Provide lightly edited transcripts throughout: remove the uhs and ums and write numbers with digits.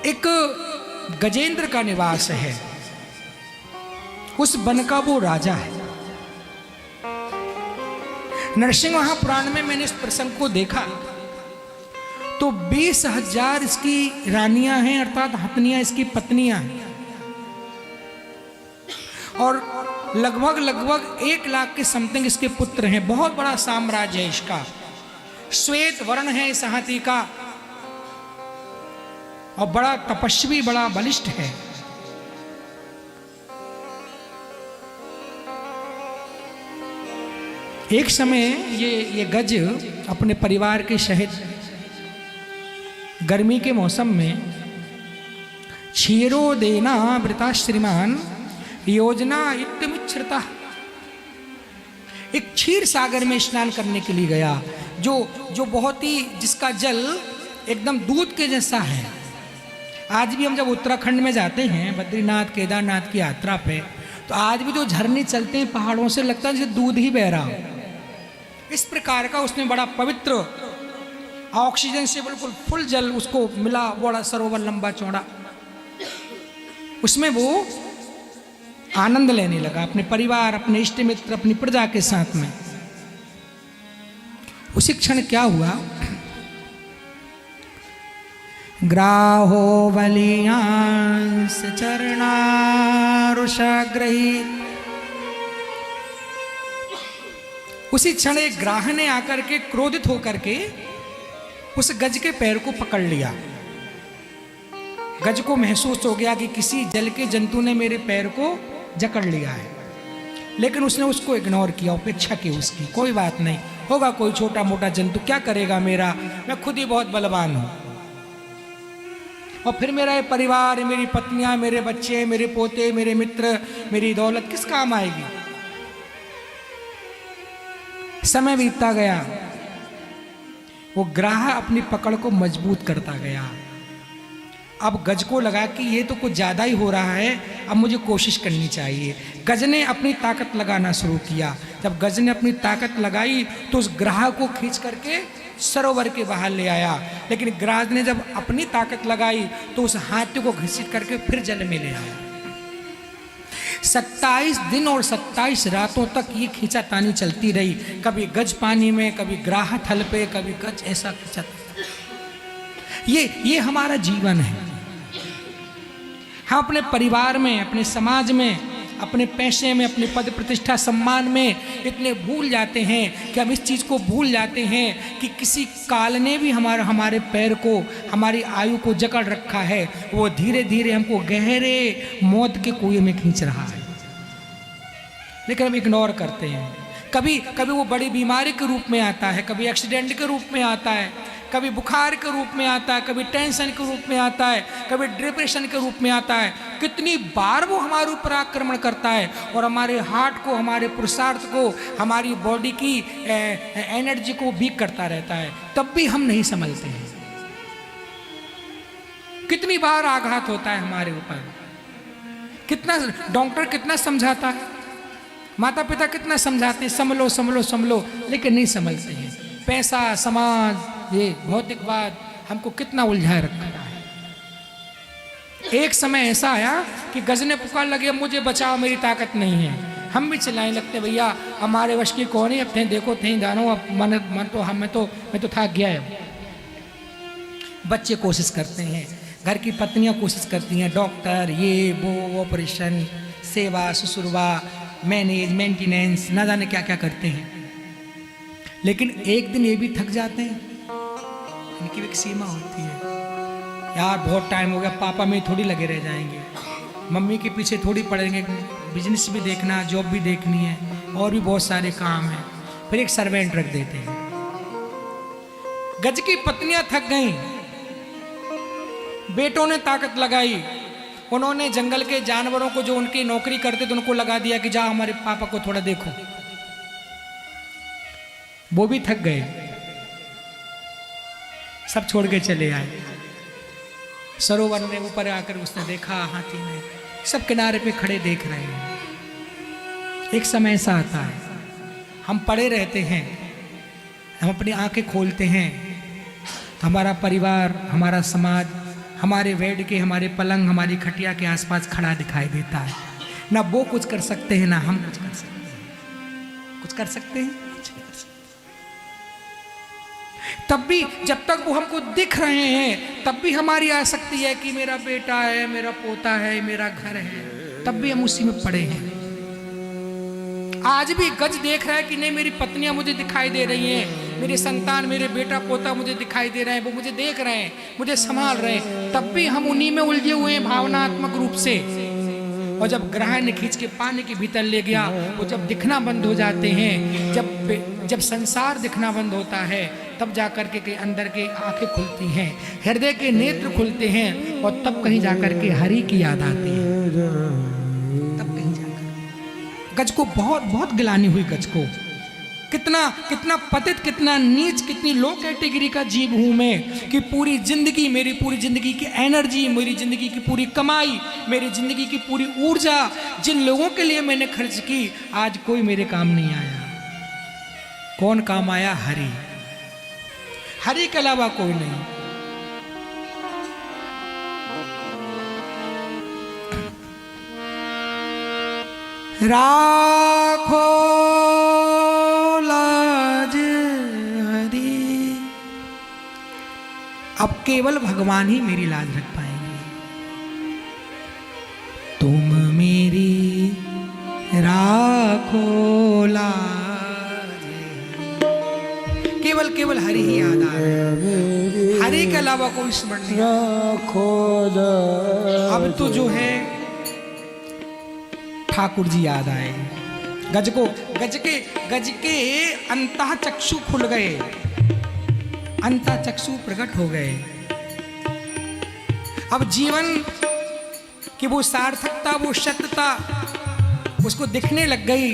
एक गजेंद्र का निवास है, उस वन का वो राजा है। नरसिंह महापुराण में मैंने इस प्रसंग को देखा तो 20,000 इसकी रानियां हैं, अर्थात हथनियां इसकी पत्नियां हैं, और लगभग 1 लाख के समथिंग इसके पुत्र हैं। बहुत बड़ा साम्राज्य है इसका। श्वेत वर्ण है इस हाथी का और बड़ा तपस्वी, बड़ा बलिष्ठ है। एक समय ये गज अपने परिवार के सहित गर्मी के मौसम में क्षीरोदेना वृता श्रीमान योजना इत्यमिच्छ्रिता, एक क्षीर सागर में स्नान करने के लिए गया, जो बहुत ही, जिसका जल एकदम दूध के जैसा है। आज भी हम जब उत्तराखंड में जाते हैं बद्रीनाथ केदारनाथ की यात्रा पे, तो आज भी जो झरने चलते हैं पहाड़ों से, लगता है जैसे दूध ही बह रहा हो। इस प्रकार का उसने बड़ा पवित्र, ऑक्सीजन से बिल्कुल फुल जल उसको मिला, बड़ा सरोवर लंबा चौड़ा। उसमें वो आनंद लेने लगा अपने परिवार, अपने इष्ट मित्र, अपनी प्रजा के साथ में। उसी क्षण क्या हुआ, ग्राहो बलियांस चरणारुषाग्रहीत, उसी क्षण एक ग्राह ने आकर के क्रोधित होकर के उस गज के पैर को पकड़ लिया। गज को महसूस हो गया कि किसी जल के जंतु ने मेरे पैर को जकड़ लिया है, लेकिन उसने उसको इग्नोर किया, उपेक्षा की उसकी। कोई बात नहीं, होगा कोई छोटा मोटा जंतु, क्या करेगा मेरा, मैं खुद ही बहुत बलवान हूं। और फिर मेरा ये परिवार, मेरी पत्नियां, मेरे बच्चे, मेरे पोते, मेरे मित्र, मेरी दौलत किस काम आएगी। समय बीतता गया, वो ग्राह अपनी पकड़ को मजबूत करता गया। अब गज को लगा कि ये तो कुछ ज़्यादा ही हो रहा है, अब मुझे कोशिश करनी चाहिए। गज ने अपनी ताकत लगाना शुरू किया। जब गज ने अपनी ताकत लगाई तो उस ग्राह को खींच करके सरोवर के बाहर ले आया, लेकिन ग्राह ने जब अपनी ताकत लगाई तो उस हाथी को घसीट करके फिर जल में ले आया। 27 दिन और 27 रातों तक ये खींचातानी चलती रही। कभी गज पानी में, कभी ग्राह थल पे, कभी गज ऐसा खींचाता। ये हमारा जीवन है। हम अपने परिवार में, अपने समाज में, अपने पैसे में, अपने पद प्रतिष्ठा सम्मान में इतने भूल जाते हैं कि हम इस चीज़ को भूल जाते हैं कि किसी काल ने भी हमारे पैर को, हमारी आयु को जकड़ रखा है। वो धीरे धीरे हमको गहरे मौत के कुएं में खींच रहा है, लेकिन हम इग्नोर करते हैं। कभी वो बड़ी बीमारी के रूप में आता है, कभी एक्सीडेंट के रूप में आता है, कभी बुखार के रूप में आता है, कभी टेंशन के रूप में आता है, कभी डिप्रेशन के रूप में आता है। कितनी बार वो हमारे ऊपर आक्रमण करता है और हमारे हार्ट को, हमारे पुरुषार्थ को, हमारी बॉडी की एनर्जी को वीक करता रहता है, तब भी हम नहीं समझते हैं। कितनी बार आघात होता है हमारे ऊपर, कितना डॉक्टर कितना समझाता है, माता पिता कितना समझाते हैं, संभलो संभलो संभलो, लेकिन नहीं समझते हैं। पैसा, समाज, ये भौतिकवाद हमको कितना उलझाए रखा है। एक समय ऐसा आया कि गज ने पुकार लगे, मुझे बचाओ, मेरी ताकत नहीं है। हम भी चिल्लाने लगते, भैया हमारे वश की कौन है, अब थे देखो थे जानो, अब मैं तो थक गया है। बच्चे कोशिश करते हैं, घर की पत्नियां कोशिश करती हैं, डॉक्टर, ये वो, ऑपरेशन, सेवा ससुरवा, मैनेज, मेंटेनेंस, ना जाने क्या क्या करते हैं। लेकिन एक दिन ये भी थक जाते हैं, इनकी भी एक सीमा होती है। यार बहुत टाइम हो गया, पापा में थोड़ी लगे रह जाएंगे, मम्मी के पीछे थोड़ी पड़ेंगे, बिजनेस भी देखना, जॉब भी देखनी है, और भी बहुत सारे काम हैं। फिर एक सर्वेंट रख देते हैं। गज की पत्नियां थक गईं, बेटों ने ताकत लगाई, उन्होंने जंगल के जानवरों को, जो उनकी नौकरी करते थे, उनको लगा दिया कि जाओ हमारे पापा को थोड़ा देखो। वो भी थक गए, सब छोड़ के चले आए। सरोवर में ऊपर आकर उसने देखा, हाथी ने, सब किनारे पे खड़े देख रहे हैं। एक समय ऐसा आता है, हम पड़े रहते हैं, हम अपनी आंखें खोलते हैं, हमारा परिवार, हमारा समाज, हमारे बेड के, हमारे पलंग, हमारी खटिया के आसपास खड़ा दिखाई देता है। ना वो कुछ कर सकते हैं, ना हम कुछ कर सकते हैं। कुछ कर सकते हैं? कुछ नहीं कर सकते। तब भी जब तक वो हमको दिख रहे हैं, तब भी हमारी आसक्ति है कि मेरा बेटा है, मेरा पोता है, मेरा घर है, तब भी हम उसी में पड़े हैं। आज भी गज देख रहा है कि नहीं, मेरी पत्नियां मुझे दिखाई दे रही हैं, मेरे संतान, मेरे बेटा पोता मुझे दिखाई दे रहे हैं, वो मुझे देख रहे हैं, मुझे संभाल रहे हैं, तब भी हम उन्हीं में उलझे हुए हैं भावनात्मक रूप से। और जब ग्रहण खींच के पानी के भीतर ले गया, वो जब दिखना बंद हो जाते हैं, जब संसार दिखना बंद होता है, तब जाकर के अंदर के आंखें खुलती हैं, हृदय के नेत्र खुलते हैं, और तब कहीं जाकर के हरि की याद आती है। तब कहीं जाकर गज को बहुत बहुत गिलानी हुई। गज को कितना पतित, कितना नीच, कितनी लो कैटेगरी का जीव हूं मैं कि पूरी जिंदगी, मेरी पूरी जिंदगी की एनर्जी, मेरी जिंदगी की पूरी कमाई, मेरी जिंदगी की पूरी ऊर्जा जिन लोगों के लिए मैंने खर्च की, आज कोई मेरे काम नहीं आया। कौन काम आया? हरि। हरि के अलावा कोई नहीं। राखो लाज हरि। अब केवल भगवान ही मेरी लाज रख पाएंगे। तुम मेरी राखो लाज, केवल हरि ही याद आ रहा है। हरि के अलावा कोई स्मरण नहीं। अब तो जो है ठाकुर जी याद आए। गज के अंतः चक्षु खुल गए, अंतः चक्षु प्रकट हो गए। अब जीवन की वो सार्थकता, वो सत्यता उसको दिखने लग गई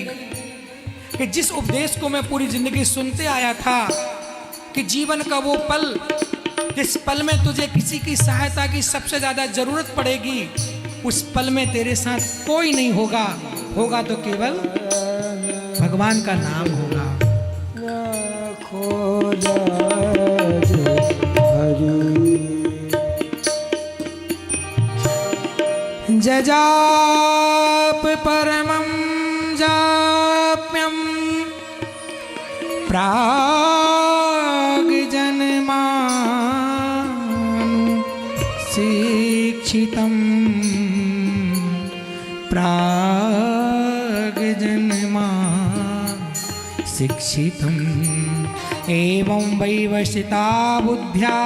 कि जिस उपदेश को मैं पूरी जिंदगी सुनते आया था कि जीवन का वो पल, जिस पल में तुझे किसी की सहायता की सबसे ज्यादा जरूरत पड़ेगी, उस पल में तेरे साथ कोई नहीं होगा, होगा तो केवल भगवान का नाम होगा। जजाप परमं जाप्यं प्राग जन्मानु शिक्षितं, प्राग जन्मा शिक्षितम् एवं वैवशिता बुद्ध्या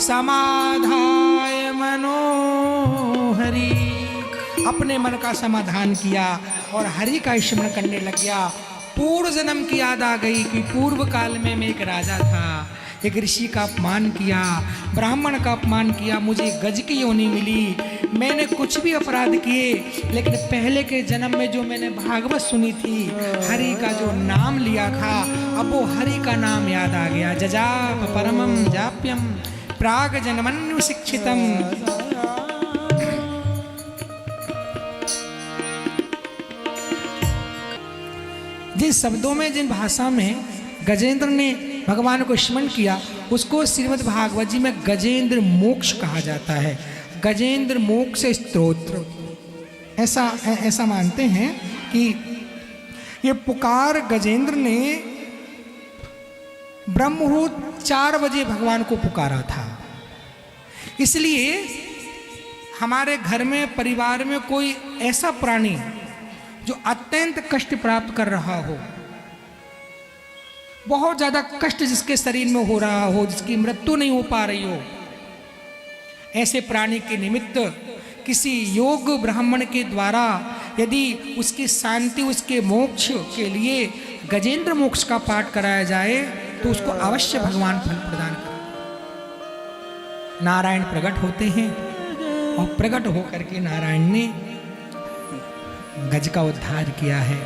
समाधाय मनोहरि। अपने मन का समाधान किया और हरि का स्मरण करने लग गया। पूर्व जन्म की याद आ गई कि पूर्व काल में मैं एक राजा था, एक ऋषि का अपमान किया, ब्राह्मण का अपमान किया, मुझे गज की योनि मिली, मैंने कुछ भी अपराध किए, लेकिन पहले के जन्म में जो मैंने भागवत सुनी थी, हरि का जो नाम लिया था, अब वो हरि का नाम याद आ गया। जजाप परमं जाप्यं प्राग जन्मन्यु शिक्षितम। जिन शब्दों में, जिन भाषा में गजेंद्र ने भगवान को स्मरण किया, उसको श्रीमद् भागवत जी में गजेंद्र मोक्ष कहा जाता है। गजेंद्र मोक्ष स्तोत्र, ऐसा मानते हैं कि ये पुकार गजेंद्र ने ब्रह्ममुहूर्त 4 बजे भगवान को पुकारा था। इसलिए हमारे घर में, परिवार में कोई ऐसा प्राणी जो अत्यंत कष्ट प्राप्त कर रहा हो, बहुत ज्यादा कष्ट जिसके शरीर में हो रहा हो, जिसकी मृत्यु नहीं हो पा रही हो, ऐसे प्राणी के निमित्त किसी योग ब्राह्मण के द्वारा यदि उसकी शांति, उसके मोक्ष के लिए गजेंद्र मोक्ष का पाठ कराया जाए तो उसको अवश्य भगवान फल प्रदान करें। नारायण प्रकट होते हैं और प्रकट होकर के नारायण ने गज का उद्धार किया है।